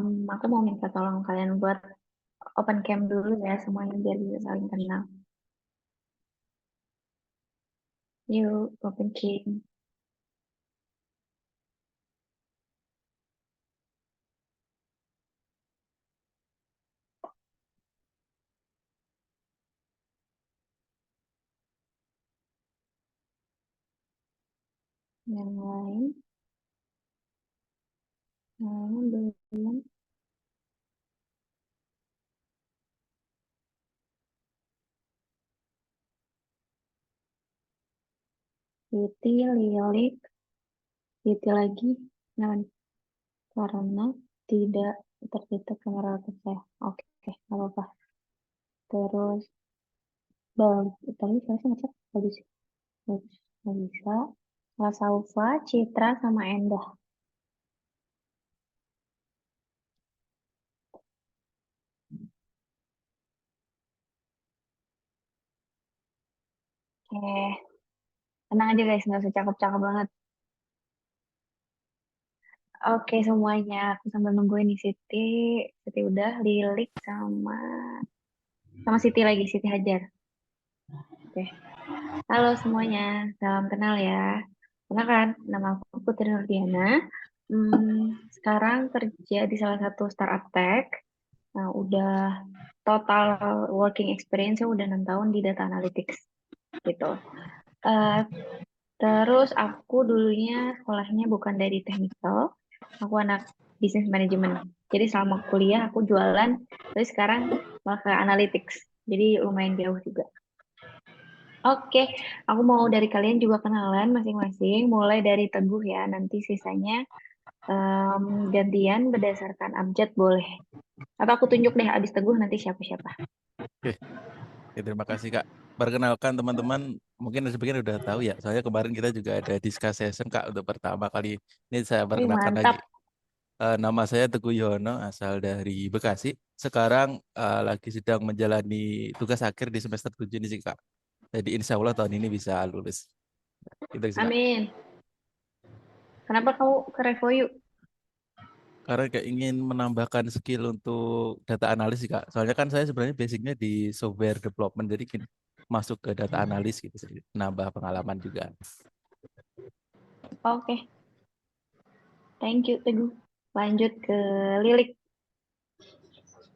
Aku mau minta tolong kalian buat open cam dulu ya semuanya biar bisa saling kenal. Yuk, open cam. Yang lain, belum. Titi, Lilik, Titi lagi. Nah, karena tidak terdetek kamera saya. Oke, nggak apa-apa. Terus, bang, tadi saya sih ngecek bagus, bagus, nggak bisa. Lasaufa, Citra, sama Endah. Oke, tenang aja guys, nggak usah cakep-cakep banget. Oke semuanya, aku sambil nungguin nih Siti. Siti udah, Lilik sama sama Siti lagi, Siti Hajar. Oke. Halo semuanya, salam kenal ya. Kenalkan, nama aku Putri Nurdiana. Sekarang kerja di salah satu startup tech. Nah, udah total working experience udah 6 tahun di data analytics gitu. Eh, Terus aku dulunya sekolahnya bukan dari technical, aku anak bisnis manajemen. Jadi selama kuliah aku jualan, tapi sekarang malah ke analytics. Jadi lumayan jauh juga. Oke, aku mau dari kalian juga kenalan masing-masing, mulai dari Teguh ya, nanti sisanya gantian berdasarkan abjad boleh. Atau aku tunjuk deh abis Teguh nanti siapa-siapa. Oke, oke, terima kasih Kak. Perkenalkan teman-teman, mungkin sebagian udah tahu ya. Soalnya kemarin kita juga ada discuss session Kak untuk pertama kali. Ini saya Wih, perkenalkan lagi. mantap. Nama saya Teguh Yono, asal dari Bekasi. Sekarang lagi sedang menjalani tugas akhir di semester 7 ini sih Kak. Jadi insya Allah tahun ini bisa lulus. Gitu sih Kak. Amin. Kenapa kamu ke Revoyu? Karena kayak ingin menambahkan skill untuk data analis sih Kak. Soalnya kan saya sebenarnya basicnya di software development, jadi masuk ke data analis gitu sih. Nambah pengalaman juga. Oke, thank you Teguh. Lanjut ke Lilik. Liliknya belum.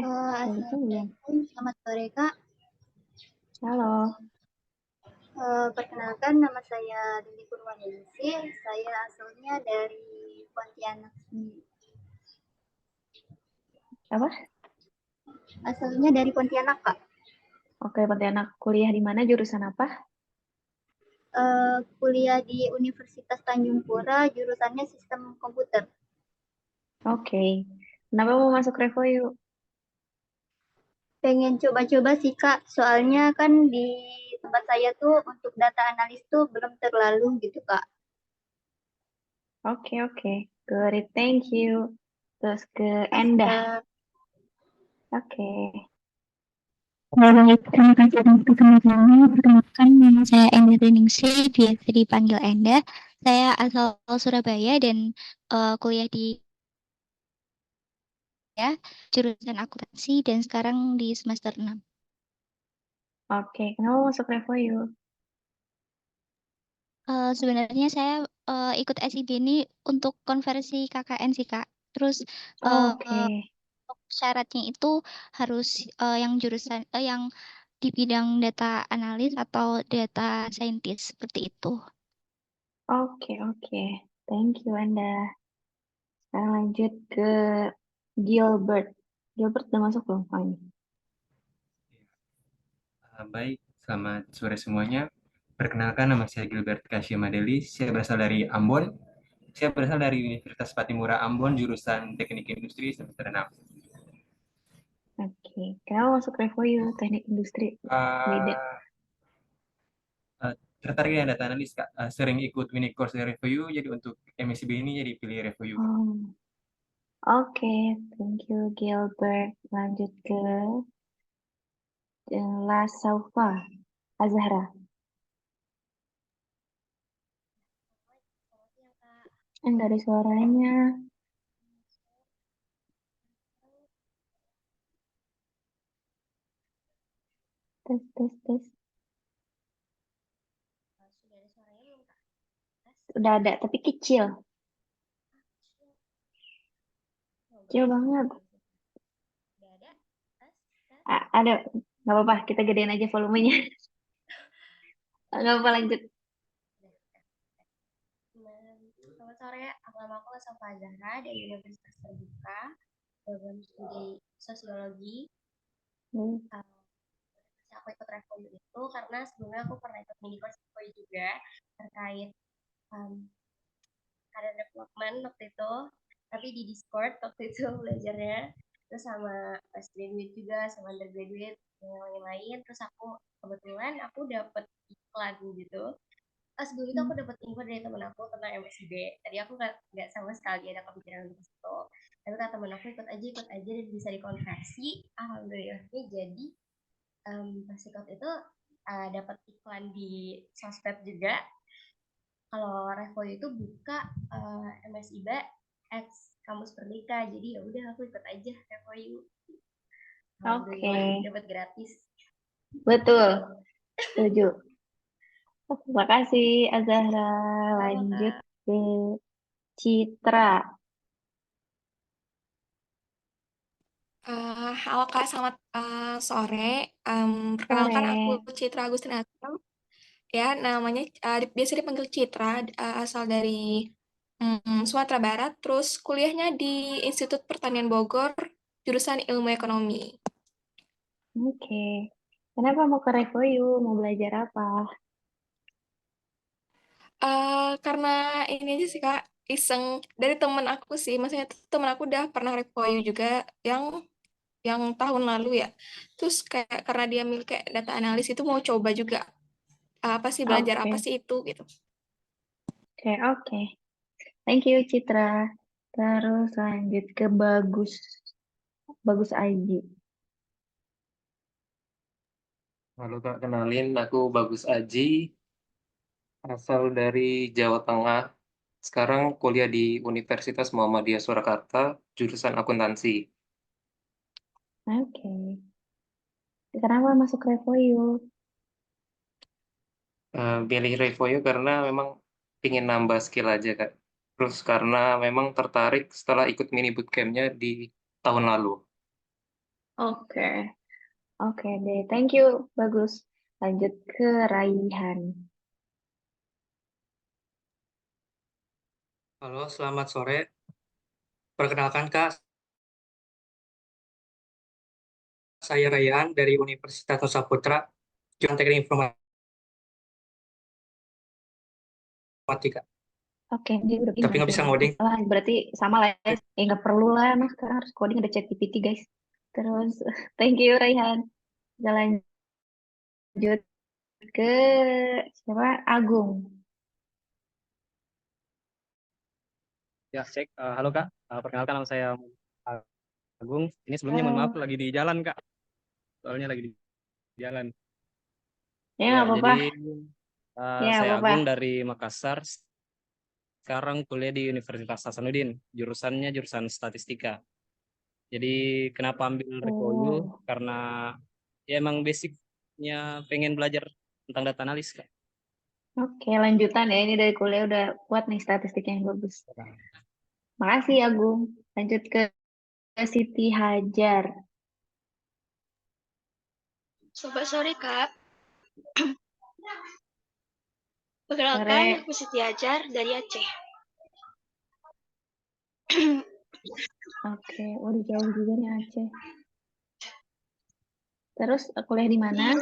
Assalamualaikum, selamat sore Kak. Halo. Perkenalkan nama saya Dini Purwaningsi. Saya asalnya dari Pontianak. Apa? Asalnya dari Pontianak Kak. Oke, Pontianak kuliah di mana, jurusan apa? Kuliah di Universitas Tanjung Pura, jurusannya Sistem Komputer. Oke. Kenapa mau masuk Revoyu? Pengen coba-coba sih Kak, soalnya kan di tempat saya tuh untuk data analis tuh belum terlalu gitu Kak. Oke, oke. Good, thank you. Terus ke Kasih Endah. Kak. Oke. Baik, terima kasih atas kesempatannya. Perkenalkan, nama saya Endah Ningsi, biasa dipanggil Endah. Saya asal Surabaya dan kuliah di ya, jurusan akuntansi dan sekarang di semester 6. Oke, kenapa mau masuk Revoyu? Sebenarnya saya ikut SIB ini untuk konversi KKN sih, Kak. Terus Oke. untuk syaratnya itu harus yang jurusan yang di bidang data analis atau data scientist seperti itu. Oke, oke. Thank you, Endah. Sekarang lanjut ke Gilbert. Gilbert udah masuk belum? Oh, ini. Baik, selamat sore semuanya. Perkenalkan nama saya Gilbert Kashia Madeli. Saya berasal dari Ambon. Saya berasal dari Universitas Patimura Ambon, jurusan Teknik Industri semester 6. Oke. Kenapa masuk Revoyu? Teknik industri. Beda. Uh, Tertarik dengan data analis, Kak. Sering ikut mini course dari Review, jadi untuk MSCB ini jadi pilih Review. Oh, oke. Thank you, Gilbert. Lanjut ke La Saufa. Azahra. Enggak ada suaranya. Tes, tes, tes. Sudah ada suaranya belum, Kak? Udah ada, tapi kecil. Kecil banget. Udah ada? Tes, tes. Ada. Nggak apa-apa, kita gedein aja volumenya. Nggak apa-apa, lanjut. Selamat sore, nama aku Safa Zahra dari Universitas Terbuka, program studi sosiologi. Aku ikut Revoyu itu karena sebelumnya aku pernah ikut mini course Revoyu juga terkait career development waktu itu, tapi di Discord waktu itu belajarnya, terus sama postgraduate juga, sama undergraduate yang lain-lain. Terus aku kebetulan aku dapet iklan gitu. Sebelum itu aku dapat info dari temen aku tentang MSIB. Tadi aku nggak sama sekali ada kepikiran untuk itu. Tapi kata temen aku ikut aja dan bisa dikonversi. Alhamdulillahnya jadi pas ikut itu dapat iklan di sosmed juga. Kalau Revoyu itu buka MSIB X Kampus Merdeka. Jadi ya udah aku ikut aja Revoyu. Alhamdulillah dapat gratis. Betul. Setuju. Terima kasih, Azahra. Lanjut ke Citra. Halo Kak, selamat sore. Perkenalkan aku Citra Agustina. Ya, namanya biasa dipanggil Citra, asal dari Sumatera Barat. Terus kuliahnya di Institut Pertanian Bogor, jurusan Ilmu Ekonomi. Oke. Kenapa mau ke Revoyu? Mau belajar apa? Karena ini aja sih Kak, iseng dari temen aku sih. Maksudnya temen aku udah pernah Revoyu juga yang tahun lalu ya. Terus kayak karena dia milik kayak data analis itu mau coba juga apa sih belajar apa sih itu gitu. Oke. Thank you, Citra. Terus lanjut ke Bagus. Bagus Aji. Halo Kak, kenalin aku Bagus Aji, asal dari Jawa Tengah. Sekarang kuliah di Universitas Muhammadiyah Surakarta, jurusan akuntansi. Oke. Kenapa masuk Revoyu? Pilih Revoyu karena memang ingin nambah skill aja Kak. Terus karena memang tertarik setelah ikut mini bootcamp-nya di tahun lalu. Oke. Oke deh, thank you. Bagus. Lanjut ke Raihan. Halo, selamat sore. Perkenalkan Kak, saya Rayhan dari Universitas Nusa Putra, jurusan Teknik Informatika. Oke, dia udah Tapi nggak bisa ngoding. Berarti sama lah ya. Nggak perlu lah, mas. Sekarang harus coding, ada ChatGPT, guys. Terus, thank you, Raihan. Kita lanjut ke siapa? Agung. Ya, cek. Halo Kak, perkenalkan nama saya Agung. Ini sebelumnya mohon maaf lagi di jalan Kak. Soalnya lagi di jalan. Ya, nggak apa-apa. Jadi saya Agung dari Makassar. Sekarang kuliah di Universitas Hasanuddin. Jurusannya jurusan statistika. Jadi kenapa ambil Revoyu? Karena ya emang basicnya pengen belajar tentang data analis Kak. Oke, lanjutan ya. Ini dari kuliah udah kuat nih statistiknya yang bagus. Makasih Agung. Lanjut ke Siti Hajar. Selamat sore Kak. Perkenalkan, aku Siti Hajar dari Aceh. Oke, udah jauh juga nih Aceh. Terus kuliah di mana?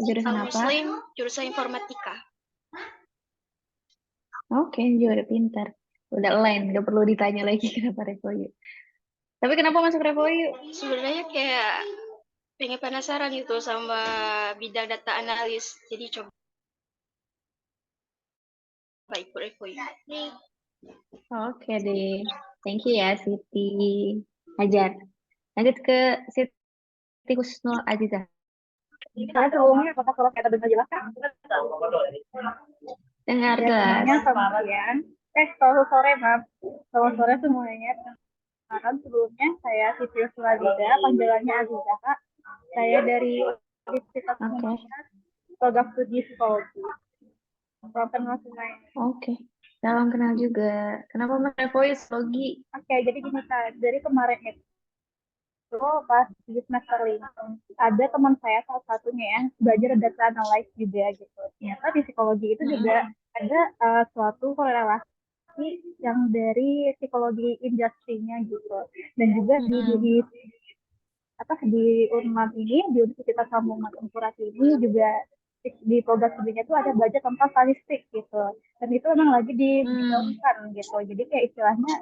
Jurusan apa? Muslim, jurusan informatika. Oke, juga udah pintar. Udah lain, nggak perlu ditanya lagi kenapa Revoyu. Tapi kenapa masuk Revoyu? Sebenarnya kayak pengen penasaran gitu sama bidang data analis. Jadi coba ikut Revoyu. Oke deh. Thank you ya Siti Hajar. Lanjut ke Siti Husnul Azizah. Saya sebelumnya apakah kalau kita dengar jelas kan? Dengar jelas. Kemudian Selamat sore, Mam. Selamat sore semuanya. Perkenalkan sebelumnya saya Siti Suladida, panggilannya Aziza, Kak. Saya dari Universitas Muhammadiyah, program studi psikologi. Salam kenal semuanya. Oke. Salam kenal juga. Kenapa Mas Voice Logi? Oke, jadi gini Kak, dari kemarin itu pas di semester 5 ada teman saya salah satunya yang belajar data analysis juga gitu. Ternyata di psikologi itu juga ada suatu korelasi yang dari psikologi industrinya gitu. Dan juga di Unmad ini, di Universitas Sambungan Unpurat ini juga di program studinya itu ada belajar tentang statistik gitu. Dan itu memang lagi digaungkan gitu. Jadi kayak istilahnya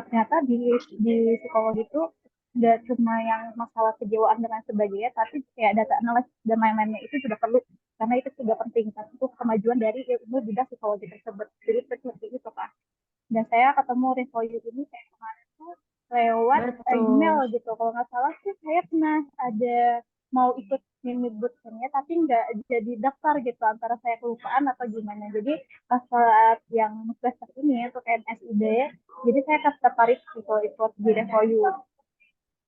ternyata di psikologi itu nggak cuma yang masalah kejiwaan dan lain sebagainya, tapi kayak data analis dan lain-lainnya itu juga perlu, karena itu juga penting kan untuk kemajuan dari ilmu bidang psikologi tersebut. Jadi seperti itu Pak. Dan saya ketemu Revoyu ini kayak kemarin tuh lewat email gitu. Kalau nggak salah sih saya pernah ada mau ikut mini bootcampnya tapi nggak jadi daftar gitu, antara saya kelupaan atau gimana. Jadi pas saat yang semester ini untuk MSID, jadi saya tertarik gitu ikut di Revoyu.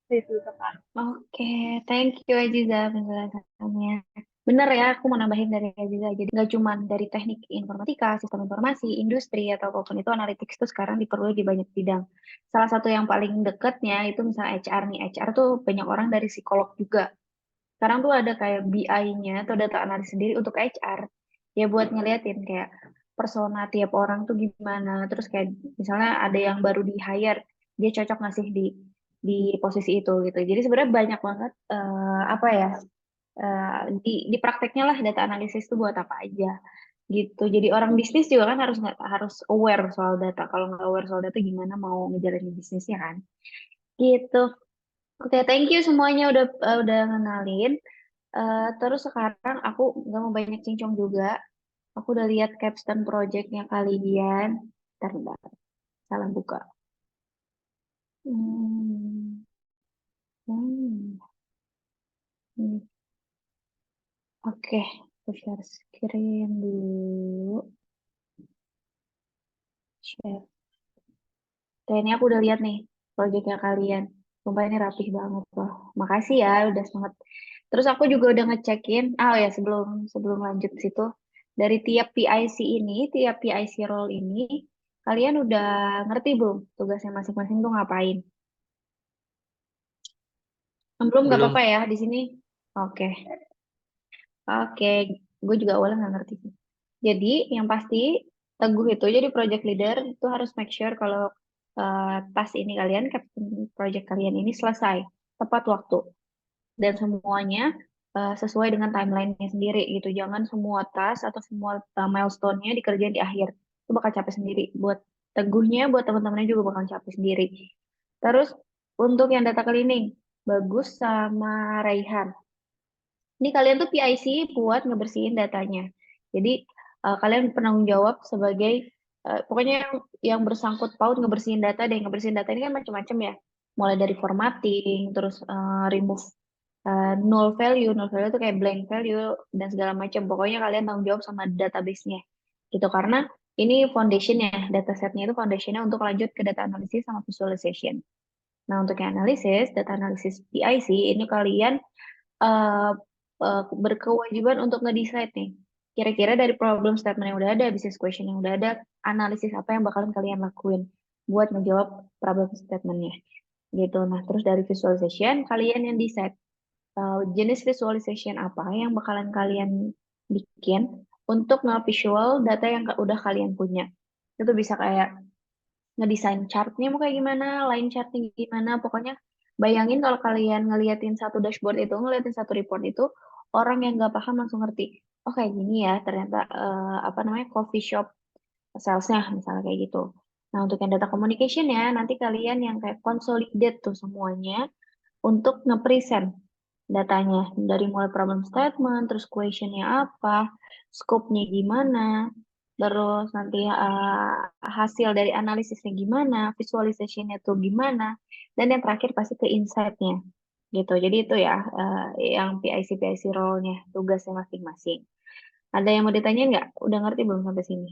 Itu Pak. Oke, thank you Aziza penjelasannya. Bener ya, aku mau nambahin dari Aziza. Jadi nggak cuma dari teknik informatika, sistem informasi, industri, atau apapun itu, analytics itu sekarang diperlukan di banyak bidang. Salah satu yang paling dekatnya itu misalnya HR nih. HR tuh banyak orang dari psikolog juga. Sekarang tuh ada kayak BI-nya atau data analis sendiri untuk HR. Ya buat ngeliatin kayak persona tiap orang tuh gimana. Terus kayak misalnya ada yang baru di-hire, dia cocok nggak sih di posisi itu gitu. Jadi sebenarnya banyak banget apa ya di prakteknya lah data analisis itu buat apa aja gitu. Jadi orang bisnis juga kan harus aware soal data. Kalau nggak aware soal data gimana mau ngejalanin bisnisnya kan? Gitu. Oke, thank you semuanya udah ngenalin. Terus sekarang aku nggak mau banyak cincong juga. Aku udah lihat capstone projectnya kalian. Bentar. Salah buka. Hmm. Hmm. Hmm. Oke, aku share screen dulu. Share. Oke, ini aku udah lihat nih proyeknya kalian. Sumpah ini rapih banget loh. Makasih ya udah semangat. Terus aku juga udah ngecekin. Ya sebelum lanjut situ, dari tiap PIC ini, tiap PIC role ini, kalian udah ngerti belum tugasnya masing-masing tuh ngapain? Belum nggak Belum. apa-apa ya di sini. Oke. Oke, gue juga awalnya nggak ngerti sih. Jadi yang pasti Teguh itu jadi project leader itu harus make sure kalau task ini kalian, captain project kalian ini selesai tepat waktu dan semuanya sesuai dengan timeline-nya sendiri gitu. Jangan semua task atau semua milestone-nya dikerjain di akhir. Itu bakal capek sendiri. Buat Teguhnya, buat teman-temannya juga bakal capek sendiri. Terus untuk yang data cleaning, Bagus sama Raihan. Ini kalian tuh PIC buat ngebersihin datanya. Jadi kalian penanggung jawab sebagai pokoknya yang bersangkut paut ngebersihin data dan ngebersihin data ini kan macam-macam ya. Mulai dari formatting, terus remove null value itu kayak blank value dan segala macam. Pokoknya kalian tanggung jawab sama database-nya. Gitu karena ini foundation-nya, dataset-nya itu foundation-nya untuk lanjut ke data analysis sama visualization. Nah, untuk yang analisis, data analisis PIC, ini kalian uh, berkewajiban untuk nge-decide nih. Kira-kira dari problem statement yang udah ada, business question yang udah ada, analisis apa yang bakalan kalian lakuin buat menjawab problem statement-nya. Gitu. Nah, terus dari visualization, kalian yang decide jenis visualization apa yang bakalan kalian bikin untuk nge-visual data yang udah kalian punya. Itu bisa kayak ngedesain chartnya mau kayak gimana, line chartnya gimana, pokoknya bayangin kalau kalian ngeliatin satu dashboard itu, ngeliatin satu report itu, orang yang nggak paham langsung ngerti, oh kayak gini ya, ternyata apa namanya coffee shop salesnya misalnya kayak gitu. Nah untuk yang data communication ya, nanti kalian yang kayak consolidate tuh semuanya untuk nge-present datanya dari mulai problem statement, terus questionnya apa, scope-nya gimana, terus nanti hasil dari analisisnya gimana, visualisasinya tuh gimana, dan yang terakhir pasti ke insight-nya gitu. Jadi itu ya yang PIC role-nya, tugasnya masing-masing. Ada yang mau ditanyain nggak? Udah ngerti belum sampai sini?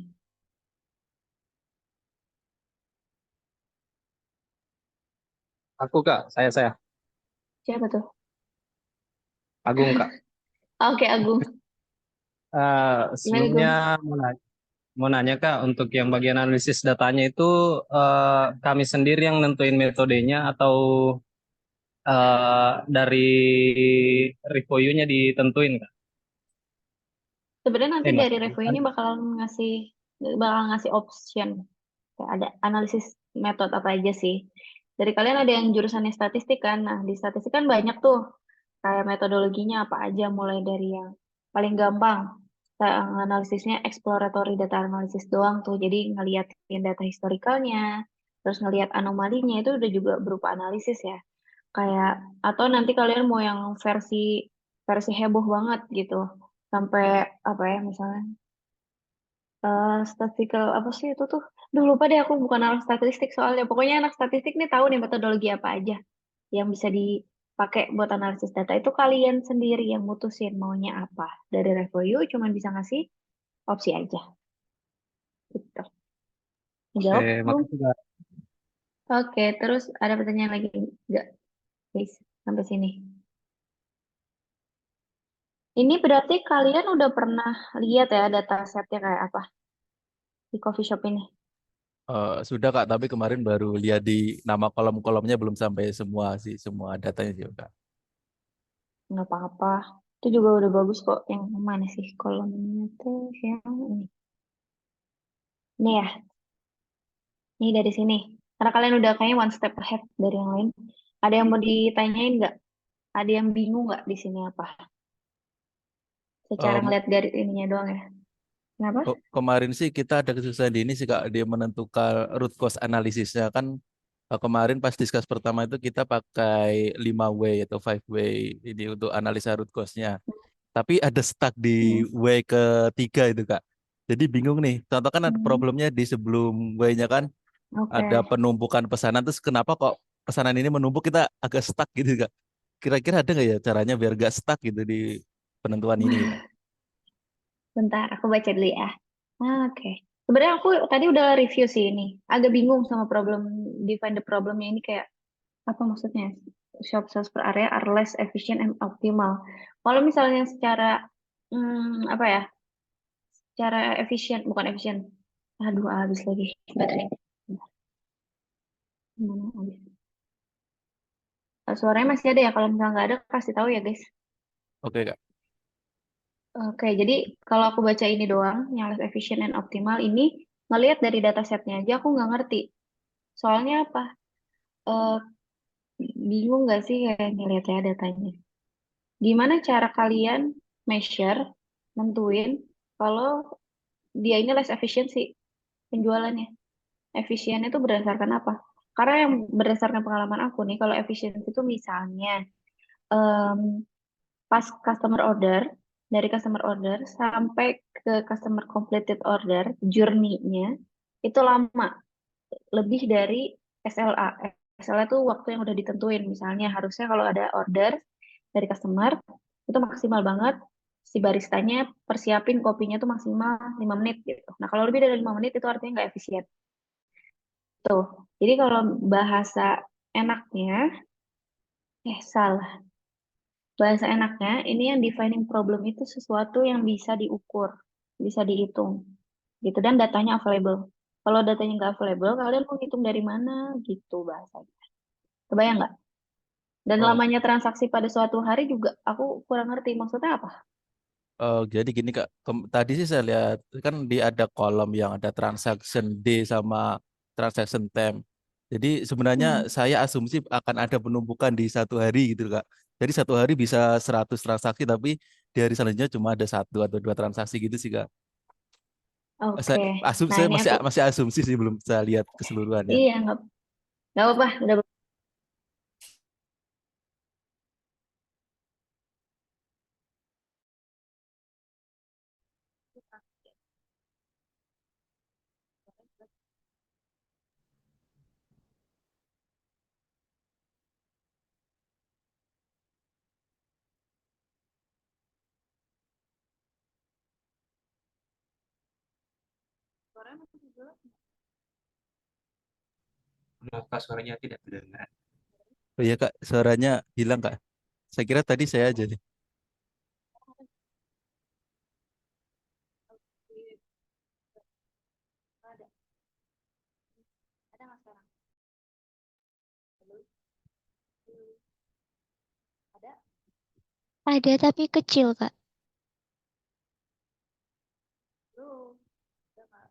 Aku Kak, saya Siapa tuh? Agung Kak. Oke, Agung. Gimana, Sebelumnya Agung? mau nanya Kak, untuk yang bagian analisis datanya itu kami sendiri yang nentuin metodenya atau dari review-nya ditentuin Kak? Sebenarnya nanti dari Maksudnya review kan, ini bakal ngasih option. Kayak ada analisis metode apa aja sih. Dari kalian ada yang jurusannya statistik kan? Nah, di statistik kan banyak tuh kayak metodologinya apa aja, mulai dari yang paling gampang. Analisisnya exploratory data analysis doang tuh. Jadi ngeliatin data historikalnya, terus ngeliat anomalinya itu udah juga berupa analisis ya. Kayak atau nanti kalian mau yang versi versi heboh banget gitu. Sampai apa ya misalnya statistical apa sih itu tuh? Duh lupa deh aku bukan anak statistik soalnya. Pokoknya anak statistik nih tahu nih metodologi apa aja yang bisa dipakai buat analisis data. Itu kalian sendiri yang mutusin maunya apa. Dari review cuman bisa ngasih opsi aja. Gitu. Jawab, Bung. makasih Kak. Oke, terus ada pertanyaan lagi nggak, guys? Sampai sini. Ini berarti kalian udah pernah lihat ya data setnya kayak apa di coffee shop ini? Sudah Kak, tapi kemarin baru lihat di nama kolom-kolomnya belum sampai semua sih, semua datanya juga Kak. Nggak apa-apa. Itu juga udah bagus kok. Yang mana sih kolomnya tuh yang ini. Ini ya, ini dari sini. Karena kalian udah kayaknya one step ahead dari yang lain. Ada yang mau ditanyain nggak? Ada yang bingung nggak di sini apa? Secara Eh, ngeliat garis ininya doang ya. Kenapa? Kemarin sih kita ada kesusahan di ini sih Kak, dia menentukan root cause analisisnya kan. Kemarin pas discuss pertama itu kita pakai 5 way atau 5 way ini untuk analisa root cause-nya. Tapi ada stuck di Hmm. way ketiga itu Kak. Jadi bingung nih. Contoh kan ada Hmm. problemnya di sebelum way-nya kan Oke. ada penumpukan pesanan, terus kenapa kok pesanan ini menumpuk, kita agak stuck gitu Kak. Kira-kira ada nggak ya caranya biar gak stuck gitu di penentuan ini ya? Bentar, aku baca dulu ya. Oke. Sebenarnya aku tadi udah review sih ini. Agak bingung sama problem, define the problemnya ini kayak apa maksudnya? Shop sales per area are less efficient and optimal. Kalau misalnya secara apa ya? Secara efisien, bukan efisien. Aduh, habis lagi baterai. Mana habis? Suaranya masih ada ya? Kalau misalnya nggak ada, kasih tahu ya, guys. Oke Kak. Oke, jadi kalau aku baca ini doang, yang less efficient and optimal ini, ngelihat dari datasetnya aja aku nggak ngerti. Soalnya apa? Eh, bingung nggak sih kayak ngeliat ya datanya? Gimana cara kalian measure, nentuin kalau dia ini less efficiency penjualannya? Efisien itu berdasarkan apa? Karena yang berdasarkan pengalaman aku nih, kalau efisiensi itu misalnya em, pas customer order, dari customer order sampai ke customer completed order, journey-nya itu lama, lebih dari SLA. SLA itu waktu yang udah ditentuin. Misalnya harusnya kalau ada order dari customer, itu maksimal banget si baristanya persiapin kopinya tuh maksimal 5 menit gitu. Nah, kalau lebih dari 5 menit itu artinya nggak efisien. Tuh. Jadi kalau bahasa enaknya, salah. Bahasa enaknya, ini yang defining problem itu sesuatu yang bisa diukur, bisa dihitung, gitu. Dan datanya available. Kalau datanya nggak available, kalian mau hitung dari mana, gitu bahasanya. Kebayang nggak? Dan Oh, lamanya transaksi pada suatu hari juga aku kurang ngerti maksudnya apa. jadi gini Kak, tadi sih saya lihat kan di ada kolom yang ada transaction day sama transaction time. Jadi sebenarnya Hmm. saya asumsi akan ada penumpukan di satu hari gitu Kak. Jadi satu hari bisa 100 transaksi, tapi di hari selanjutnya cuma ada 1 atau 2 transaksi gitu sih Kak. Oke. Nah Saya ini masih aku, masih asumsi sih, belum saya lihat keseluruhannya. iya nggak apa-apa, udah. Kenapa suaranya tidak terdengar? Oh iya Kak, suaranya hilang Kak. Saya kira tadi saya aja nih. Ada nggak sekarang? Ada? Ada tapi kecil, Kak. Belum. Ada nggak?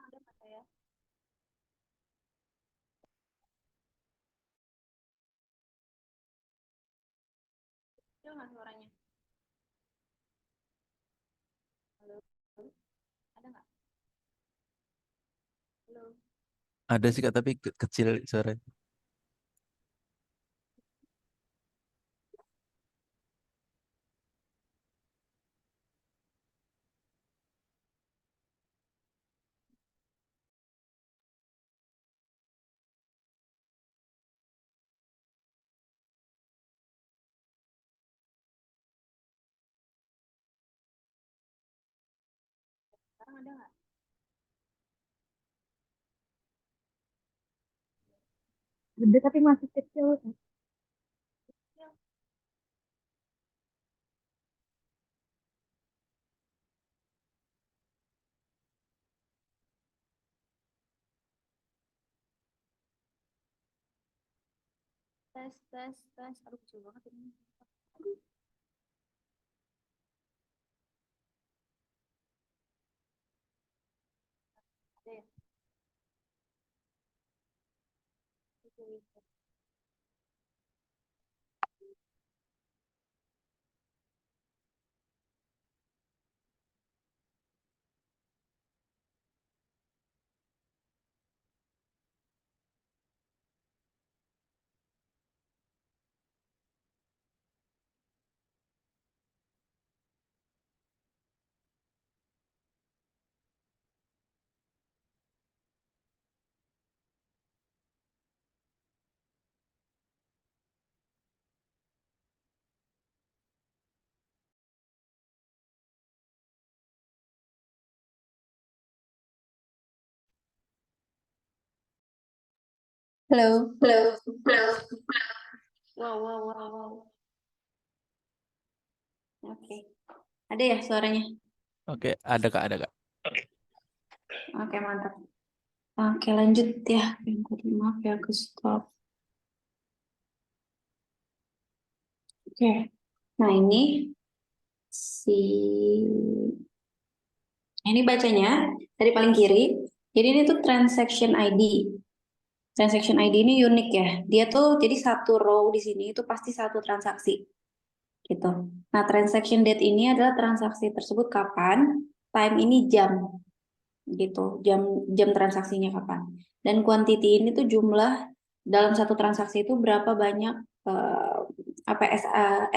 Ada nggak saya? Kecil nggak suaranya? Halo? Ada nggak? Halo? Ada sih Kak, tapi kecil suaranya. Sekarang ada nggak? Gede tapi masih kecil. Kecil. Tes, tes, tes. Aduh, kecil banget ini. Aduh. Ada ya? Kecil. Halo. Halo. Wow, wow, wow, wow. Oke. Ada ya suaranya? Oke, ada Kak, ada Kak. Oke, mantap. Oke, lanjut ya. Yang tadi maaf ya, aku stop. Oke. Nah, ini bacanya dari paling kiri. Jadi ini tuh transaction ID. Transaction ID ini unik ya. Dia tuh jadi satu row di sini itu pasti satu transaksi. Gitu. Nah, transaction date ini adalah transaksi tersebut kapan, time ini jam. Gitu, jam transaksinya kapan. Dan quantity ini tuh jumlah dalam satu transaksi itu berapa banyak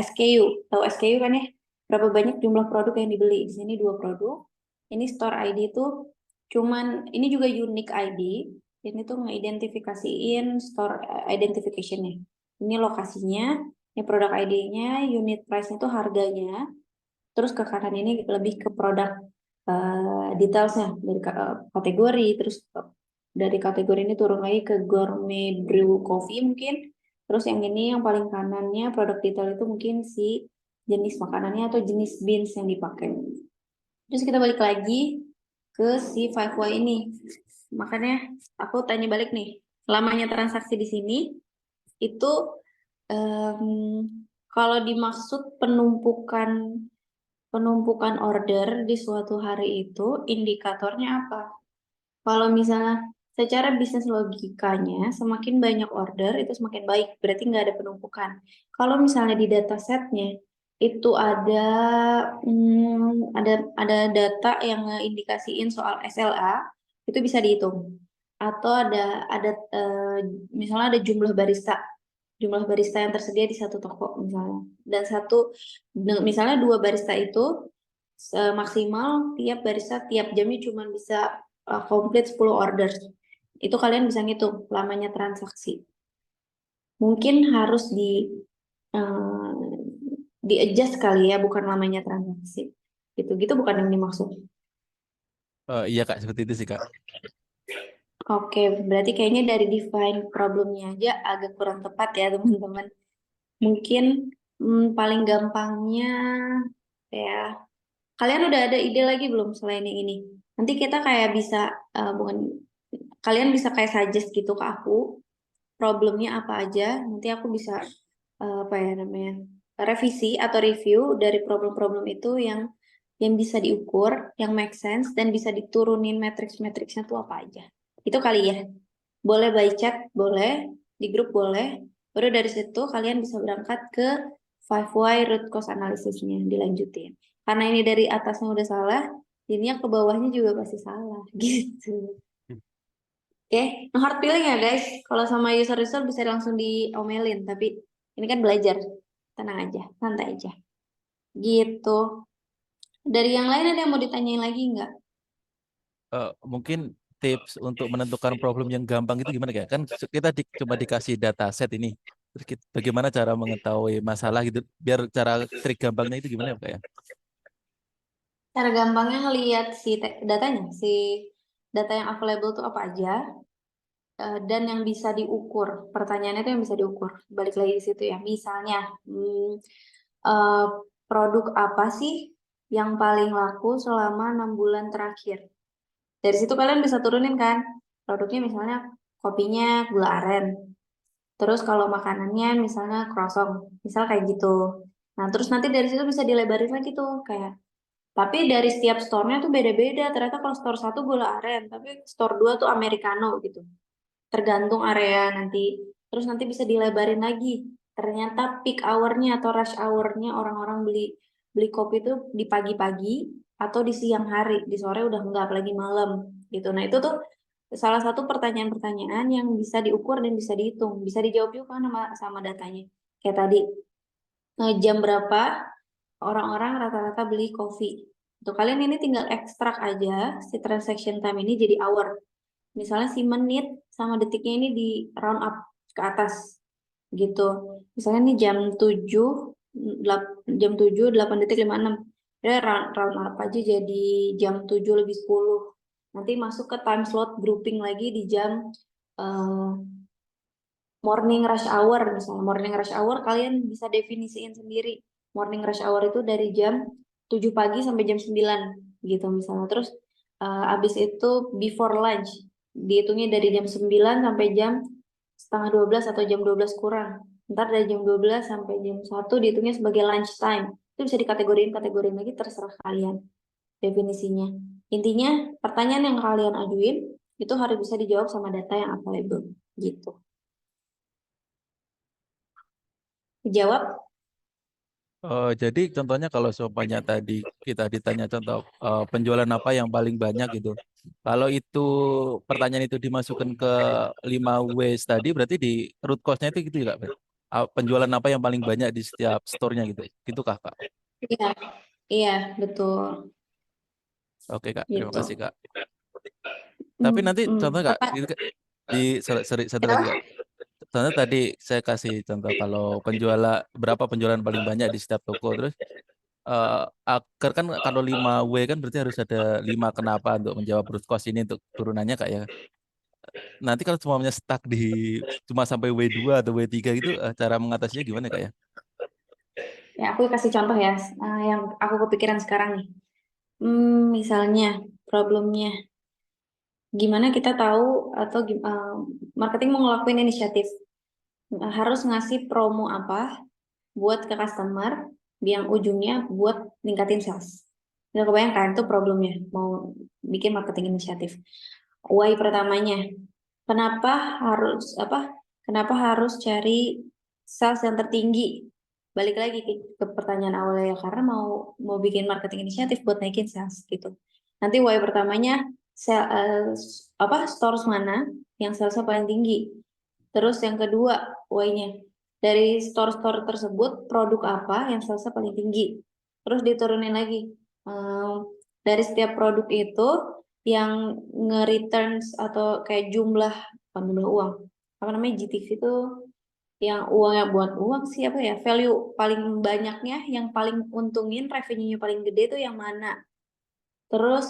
SKU. Tahu SKU kan ya? Berapa banyak jumlah produk yang dibeli. Di sini 2 produk. Ini store ID itu cuman ini juga unique ID. Ini tuh ngeidentifikasiin store identification-nya. Ini lokasinya, ini produk ID-nya, unit price-nya itu harganya. Terus ke kanan ini lebih ke produk detailsnya dari kategori. Terus dari kategori ini turun lagi ke gourmet brew coffee mungkin. Terus yang ini yang paling kanannya produk detail itu mungkin si jenis makanannya atau jenis beans yang dipakai. Terus kita balik lagi ke si 5Y ini. Makanya aku tanya balik nih, lamanya transaksi di sini itu kalau dimaksud penumpukan order di suatu hari itu indikatornya apa? Kalau misalnya secara bisnis logikanya semakin banyak order itu semakin baik, berarti nggak ada penumpukan. Kalau misalnya di datasetnya itu ada data yang indikasiin soal SLA itu bisa dihitung. Atau misalnya ada jumlah barista yang tersedia di satu toko misalnya. Dan misalnya 2 barista itu maksimal tiap barista tiap jamnya cuma bisa komplit 10 orders. Itu kalian bisa ngitung lamanya transaksi. Mungkin harus di-adjust kali ya, bukan namanya transaksi. Gitu bukan yang dimaksud. Iya Kak, seperti itu sih Kak. Oke, berarti kayaknya dari define problemnya aja agak kurang tepat ya teman-teman. Mungkin paling gampangnya ya, kalian udah ada ide lagi belum selain yang ini? Nanti kita kayak bisa, kalian bisa kayak suggest gitu ke aku, problemnya apa aja, nanti aku bisa apa ya namanya, revisi atau review dari problem-problem itu yang bisa diukur, yang make sense, dan bisa diturunin matriks-matriksnya tuh apa aja. Itu kali ya. Boleh by chat, boleh. Di grup boleh. Baru dari situ kalian bisa berangkat ke 5 why root cause analysisnya, dilanjutin. Karena ini dari atasnya udah salah, jadinya ke bawahnya juga pasti salah, gitu. Oke, no hard feeling ya guys. Kalau sama user bisa langsung diomelin, tapi ini kan belajar. Tenang aja, santai aja. Gitu. Dari yang lain ada yang mau ditanyain lagi nggak? Mungkin tips untuk menentukan problem yang gampang itu gimana ya? Kan kita cuma dikasih data set ini. Terus bagaimana cara mengetahui masalah gitu? Biar cara trik gampangnya itu gimana ya Kak ya? Cara gampangnya ngelihat datanya, data yang available tuh apa aja, dan yang bisa diukur. Pertanyaannya itu yang bisa diukur. Balik lagi di situ ya. Misalnya, produk apa sih yang paling laku selama 6 bulan terakhir? Dari situ kalian bisa turunin kan, produknya misalnya kopinya gula aren. Terus kalau makanannya misalnya croissant, misal kayak gitu. Nah, terus nanti dari situ bisa dilebarin lagi tuh kayak. Tapi dari setiap store-nya tuh beda-beda. Ternyata kalau store 1 gula aren, tapi store 2 tuh americano gitu. Tergantung area nanti. Terus nanti bisa dilebarin lagi. Ternyata peak hour-nya atau rush hour-nya orang-orang beli kopi itu di pagi-pagi atau di siang hari. Di sore udah enggak, apalagi malam gitu. Nah, itu tuh salah satu pertanyaan-pertanyaan yang bisa diukur dan bisa dihitung. Bisa dijawab juga kan sama datanya. Kayak tadi, jam berapa orang-orang rata-rata beli kopi. Untuk kalian ini tinggal ekstrak aja si transaction time ini jadi hour. Misalnya si menit sama detiknya ini di round up ke atas gitu. Misalnya ini jam 7 8:56. Ya round up aja jadi jam 7:10. Nanti masuk ke time slot grouping lagi di jam morning rush hour. Misalnya morning rush hour kalian bisa definisiin sendiri. Morning rush hour itu dari jam 7 pagi sampai jam 9 gitu misalnya. Terus abis itu before lunch dihitungnya dari jam 9 sampai jam setengah 12 atau jam 12 kurang. Ntar dari jam 12 sampai jam 1 dihitungnya sebagai lunch time. Itu bisa dikategoriin lagi, terserah kalian definisinya. Intinya pertanyaan yang kalian ajuin itu harus bisa dijawab sama data yang available gitu. Dijawab? Jadi contohnya kalau seumpamanya tadi kita ditanya contoh penjualan apa yang paling banyak gitu. Kalau itu pertanyaan itu dimasukkan ke 5 Ways tadi berarti di root cause-nya itu gitu ya Kak? Penjualan apa yang paling banyak di setiap store-nya gitu. Gitu Kak? Iya, iya betul. Oke Kak, terima Gitu. kasih Kak. Tapi nanti contoh Kak, satu lagi Kak. Contohnya tadi saya kasih contoh kalau berapa penjualan paling banyak di setiap toko, terus agar kan kalau 5W kan berarti harus ada 5 kenapa untuk menjawab root cause ini untuk turunannya Kak ya. Nanti kalau semuanya stuck di cuma sampai W2 atau W3 gitu, cara mengatasinya gimana Kak ya? Ya, aku kasih contoh ya, yang aku kepikiran sekarang nih. Misalnya problemnya, gimana kita tahu atau marketing mau ngelakuin inisiatif, harus ngasih promo apa buat ke customer yang ujungnya buat ningkatin sales. Udah kebayangkan itu problemnya, mau bikin marketing inisiatif. Why pertamanya, kenapa harus cari sales yang tertinggi? Balik lagi ke pertanyaan awalnya ya, karena mau bikin marketing inisiatif buat naikin sales gitu. Nanti why pertamanya stores mana yang salesnya paling tinggi. Terus yang kedua why-nya, dari store-store tersebut produk apa yang salesnya paling tinggi. Terus diturunin lagi, dari setiap produk itu yang nge-returns atau kayak bukan jumlah uang, apa namanya, GTV itu yang uangnya buat uang sih apa ya, value paling banyaknya, yang paling untungin, revenue-nya paling gede itu yang mana. Terus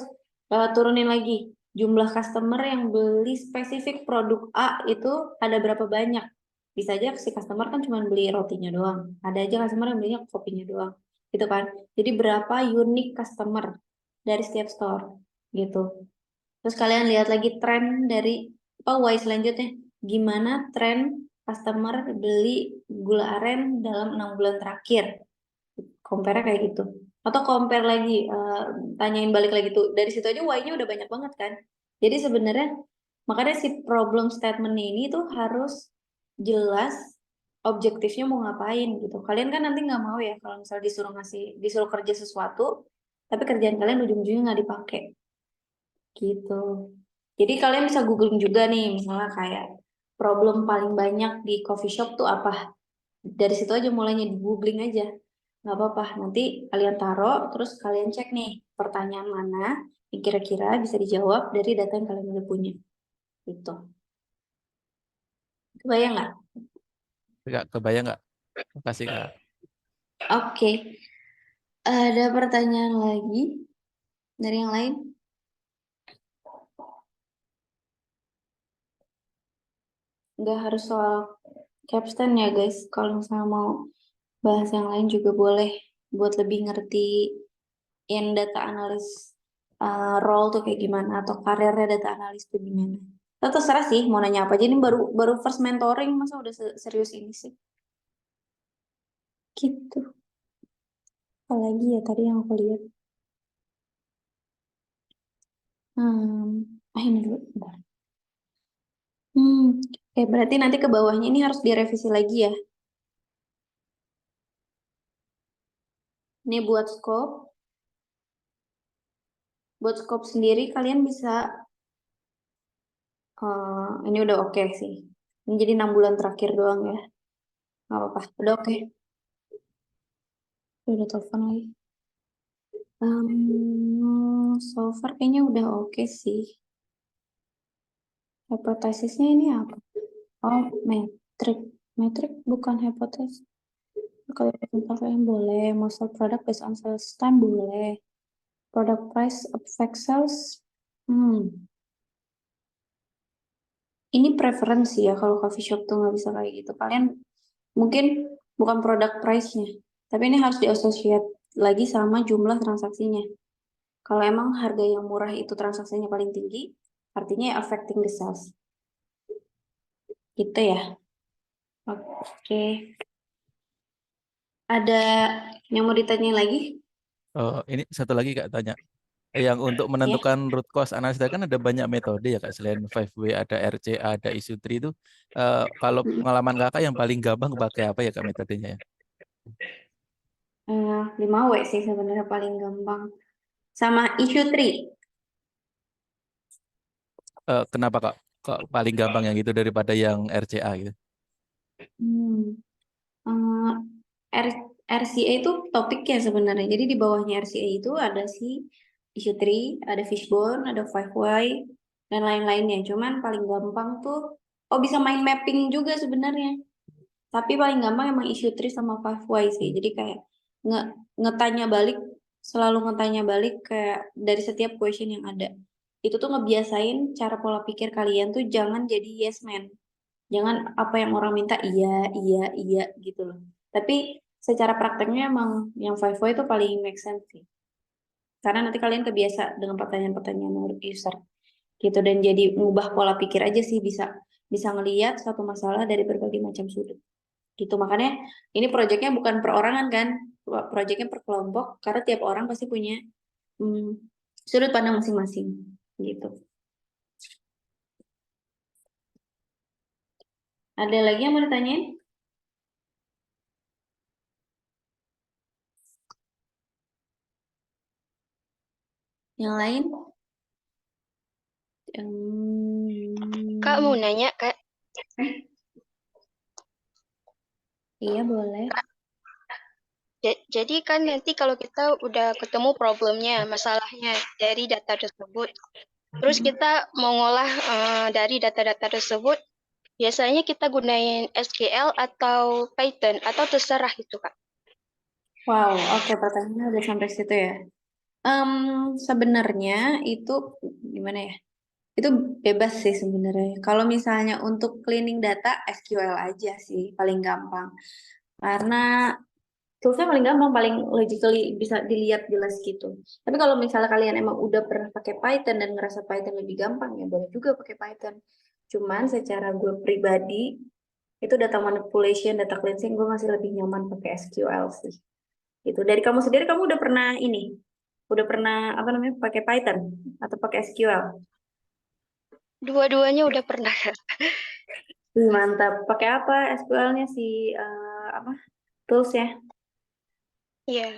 turunin lagi jumlah customer yang beli spesifik produk A itu ada berapa banyak. Bisa aja si customer kan cuma beli rotinya doang. Ada aja customer yang belinya kopinya doang. Gitu kan. Jadi berapa unique customer dari setiap store gitu. Terus kalian lihat lagi tren dari Y selanjutnya. Gimana tren customer beli gula aren dalam 6 bulan terakhir. Compare kayak gitu. Atau compare lagi, tanyain balik lagi tuh. Dari situ aja Y-nya udah banyak banget kan. Jadi sebenarnya makanya si problem statement ini tuh harus jelas objektifnya mau ngapain gitu. Kalian kan nanti nggak mau ya kalau misalnya disuruh kerja sesuatu, tapi kerjaan kalian ujung-ujungnya nggak dipakai gitu. Jadi kalian bisa googling juga nih, misalnya kayak problem paling banyak di coffee shop tuh apa. Dari situ aja mulainya, di googling aja. Nggak apa-apa, nanti kalian taruh, terus kalian cek nih pertanyaan mana yang kira-kira bisa dijawab dari data yang kalian udah punya. Gitu. Kebayang nggak? Kak, kebayang nggak? Makasih Kak. Oke. Ada pertanyaan lagi dari yang lain? Nggak harus soal capstone ya guys. Kalau misalnya mau bahas yang lain juga boleh, buat lebih ngerti in data analis role tuh kayak gimana, atau karirnya data analis tuh gimana. Terserah sih mau nanya apa aja. Ini baru first mentoring, masa udah serius ini sih. Gitu. Apalagi ya tadi yang aku lihat. Ini dulu. Bentar. Oke, berarti nanti ke bawahnya ini harus direvisi lagi ya. Ini buat scope. Buat scope sendiri kalian bisa, ini udah oke sih. Ini jadi 6 bulan terakhir doang ya. Nggak apa-apa, udah oke. Udah telepon lagi. So far kayaknya udah oke sih. Hipotesisnya ini apa? Oh, metrik. Metrik bukan hipotesis. Kalau yang boleh. Most product based on sales time boleh. Product price affect sales. Ini preferensi ya, kalau coffee shop tuh nggak bisa kayak gitu. Kalian mungkin bukan product price-nya, tapi ini harus diassociate lagi sama jumlah transaksinya. Kalau emang harga yang murah itu transaksinya paling tinggi, artinya affecting the sales. Gitu ya. Oke. Ada yang mau ditanya lagi? Ini satu lagi Kak tanya. Yang untuk menentukan root cause analysis kan ada banyak metode ya Kak. Selain 5W, ada RCA, ada issue tree itu. Kalau pengalaman Kakak yang paling gampang pakai apa ya Kak metodenya ya? 5W sih sebenarnya paling gampang. Sama issue tree. Kenapa Kak? Kok paling gampang yang itu daripada yang RCA gitu? RCA itu topiknya sebenarnya. Jadi di bawahnya RCA itu ada si issue tree, ada fishbone, ada 5Y, dan lain-lainnya. Cuman paling gampang tuh, bisa main mapping juga sebenarnya. Tapi paling gampang emang issue tree sama 5Y sih. Jadi kayak ngetanya balik, selalu ngetanya balik kayak dari setiap question yang ada. Itu tuh ngebiasain cara pola pikir kalian tuh jangan jadi yes man. Jangan apa yang orang minta iya gitu loh. Tapi secara prakteknya emang yang 5Y itu paling make sense sih. Karena nanti kalian kebiasa dengan pertanyaan-pertanyaan user gitu, dan jadi ngubah pola pikir aja sih, bisa ngelihat suatu masalah dari berbagai macam sudut. Gitu. Makanya ini proyeknya bukan perorangan kan, proyeknya per kelompok, karena tiap orang pasti punya sudut pandang masing-masing gitu. Ada lagi yang mau ditanyain? Yang lain? Kak mau nanya Kak. Iya boleh. Jadi kan nanti kalau kita udah ketemu problemnya, masalahnya dari data tersebut, terus kita mau ngolah dari data-data tersebut, biasanya kita gunain SQL atau Python atau terserah itu, Kak? Wow, oke, pertanyaannya udah sampai situ ya. Sebenarnya itu gimana ya? Itu bebas sih sebenarnya. Kalau misalnya untuk cleaning data, SQL aja sih paling gampang. Karena toolsnya paling gampang, paling logically bisa dilihat jelas gitu. Tapi kalau misalnya kalian emang udah pernah pakai Python dan ngerasa Python lebih gampang, ya boleh juga pakai Python. Cuman secara gue pribadi, itu data manipulation, data cleansing, gue masih lebih nyaman pakai SQL sih. Gitu. Dari kamu sendiri, kamu udah pernah ini? Udah pernah apa namanya pakai Python atau pakai SQL? Dua-duanya udah pernah. Mantap. Pakai apa SQL-nya si apa tools ya? Iya.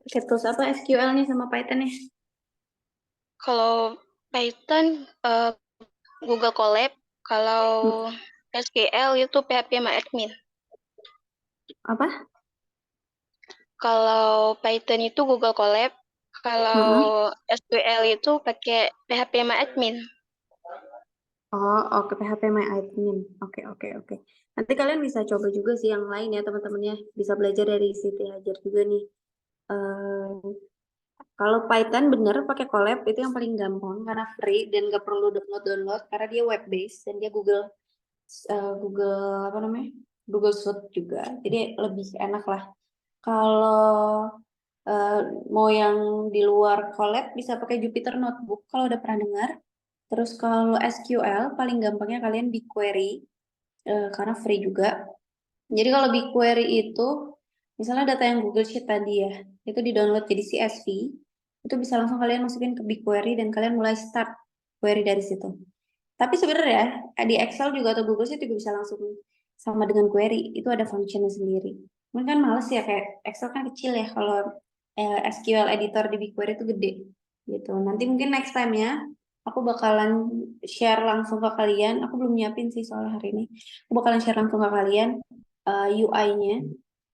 Pakai tools apa SQL-nya sama Python-nya? Kalau Python Google Colab, kalau SQL itu PHP-MyAdmin. Apa? Kalau Python itu Google Colab, kalau SQL itu pakai PHP-MyAdmin. Oh, oke, PHP MyAdmin. Oke. Nanti kalian bisa coba juga sih yang lain ya teman-temannya. Bisa belajar dari Siti Hajar juga nih. Kalau Python bener pakai Colab itu yang paling gampang karena free dan gak perlu download karena dia web based dan dia Google apa namanya? Google Suite juga. Jadi lebih enak lah. Kalau mau yang di luar Colab bisa pakai Jupyter Notebook kalau udah pernah dengar. Terus kalau SQL paling gampangnya kalian BigQuery karena free juga. Jadi kalau BigQuery itu misalnya data yang Google Sheet tadi ya, itu di-download jadi CSV, itu bisa langsung kalian masukin ke BigQuery dan kalian mulai start query dari situ. Tapi sebenarnya di Excel juga atau Google Sheet juga bisa langsung sama dengan query, itu ada functionnya sendiri. Mungkin kan males ya, kayak Excel kan kecil ya, kalau SQL editor di BigQuery itu gede gitu. Nanti mungkin next time ya, aku bakalan share langsung ke kalian. Aku belum nyiapin sih soalnya hari ini. Aku bakalan share langsung ke kalian UI-nya,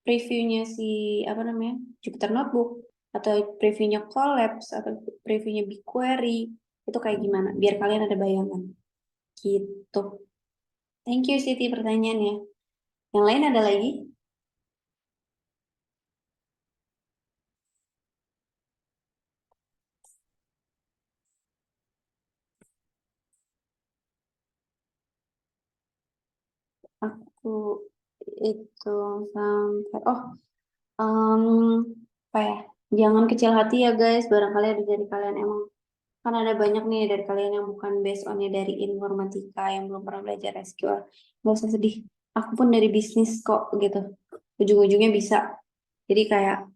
previewnya si apa namanya Jupyter Notebook atau previewnya Collapse atau previewnya BigQuery itu kayak gimana? Biar kalian ada bayangan. Gitu. Thank you Siti pertanyaannya. Yang lain ada lagi? Aku itu sampai apa ya? Jangan kecil hati ya guys. Barangkali ada dari kalian emang kan ada banyak nih dari kalian yang bukan based on-nya dari informatika yang belum pernah belajar SQL. Gak usah sedih. Aku pun dari bisnis kok gitu. Ujung-ujungnya bisa. Jadi kayak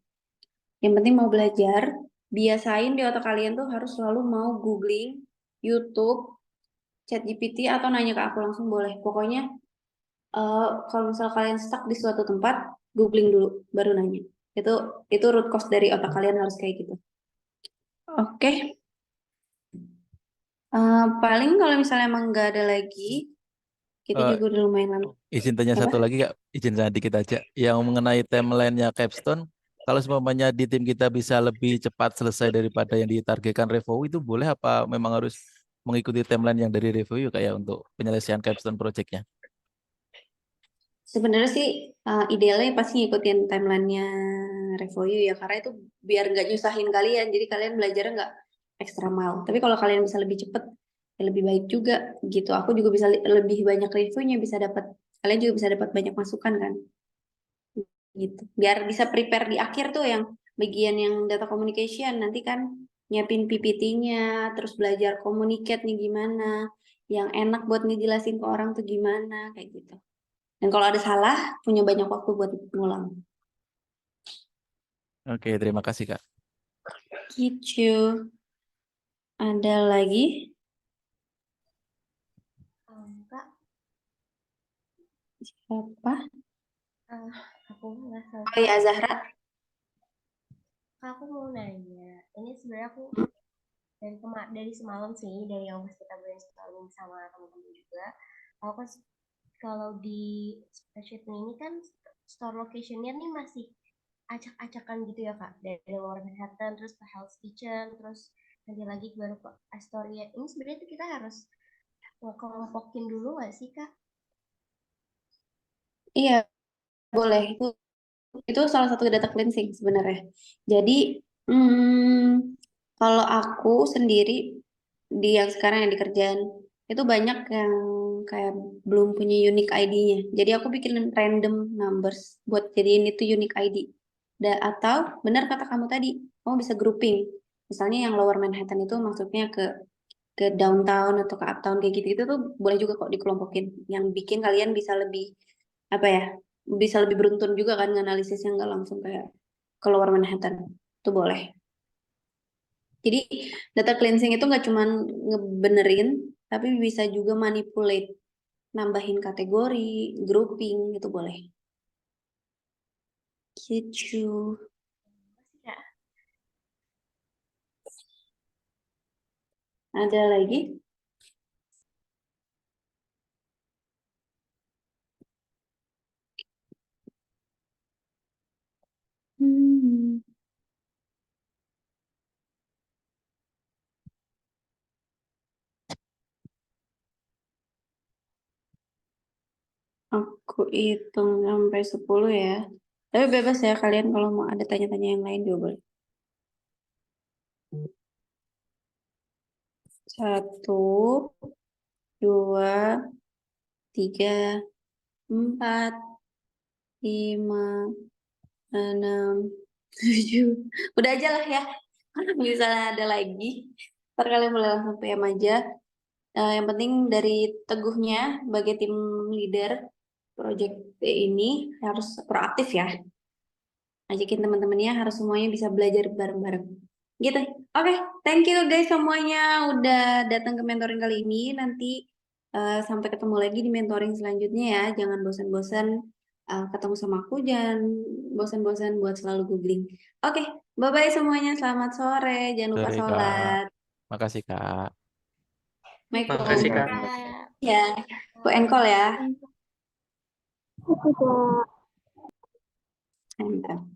yang penting mau belajar, biasain di otak kalian tuh harus selalu mau googling, YouTube, ChatGPT atau nanya ke aku langsung boleh. Pokoknya kalau misal kalian stuck di suatu tempat, googling dulu baru nanya. Itu root cause dari otak kalian harus kayak gitu. Oke. Paling kalau misalnya emang nggak ada lagi, kita Eh, juga udah lumayan lama. izin tanya Apa? satu lagi Kak, izin saya dikit aja. Yang mengenai timeline-nya Capstone, kalau semuanya di tim kita bisa lebih cepat selesai daripada yang ditargetkan Revo, itu boleh apa memang harus mengikuti timeline yang dari Revo kayak untuk penyelesaian Capstone project-nya? Sebenarnya sih idealnya pasti ngikutin timelinenya Revoyu ya, karena itu biar nggak nyusahin kalian, jadi kalian belajarnya nggak ekstra mal. Tapi kalau kalian bisa lebih cepet, ya lebih baik juga gitu. Aku juga bisa lebih banyak reviewnya, bisa dapat kalian juga bisa dapat banyak masukan kan, gitu. Biar bisa prepare di akhir tuh yang bagian yang data communication nanti kan nyiapin PPT-nya, terus belajar communicate-nya gimana, yang enak buat ngejelasin ke orang tuh gimana kayak gitu. Dan kalau ada salah, punya banyak waktu buat ngulang. Oke, terima kasih Kak. Gitu. Ada lagi? Kak, Siapa? aku nggak tahu. Oh ya, Zahra. Kak, aku mau nanya. Ini sebenarnya aku dari semalam sih, dari yang pas kita brainstorming sama teman-teman juga. Aku kan kalau di spreadsheet ini kan store location-nya nih masih acak-acakan gitu ya Kak. Dari luar Manhattan, terus ke Hell's Kitchen, terus nanti lagi baru ke Astoria. Ini sebenarnya tuh kita harus ngelompokin dulu nggak sih, Kak? Iya, boleh. Itu salah satu data cleansing sebenarnya. Jadi, kalau aku sendiri di yang sekarang yang dikerjain itu banyak yang kayak belum punya unique ID-nya. Jadi aku bikin random numbers buat jadiin itu unique ID. Atau benar kata kamu tadi, kamu bisa grouping. Misalnya yang Lower Manhattan itu maksudnya ke downtown atau ke uptown kayak gitu itu tuh boleh juga kok dikelompokin. Yang bikin kalian bisa lebih apa ya? Bisa lebih beruntun juga kan nganalisisnya nggak langsung kayak ke Lower Manhattan. Itu boleh. Jadi data cleansing itu nggak cuma ngebenerin, tapi bisa juga manipulate, nambahin kategori, grouping, itu boleh. Gitu. Ya. Ada lagi? Aku hitung sampai 10 ya. Tapi bebas ya kalian kalau mau ada tanya-tanya yang lain juga boleh. 1, 2, 3, 4, 5, 6, 7. Udah aja lah ya. Misalnya ada lagi, ntar kalian boleh langsung PM aja. Yang penting dari Teguhnya sebagai tim leader project ini harus proaktif ya. Ajakin teman-temannya harus semuanya bisa belajar bareng-bareng. Gitu. Oke, thank you guys semuanya udah datang ke mentoring kali ini. Nanti sampai ketemu lagi di mentoring selanjutnya ya. Jangan bosan-bosan ketemu sama aku, jangan bosan-bosan buat selalu googling. Oke, bye-bye semuanya. Selamat sore. Jangan lupa Sore, Kak. sholat. Makasih, Kak. Makasih, Kak. Ya, aku encall ya. Oke, Kak. Enter.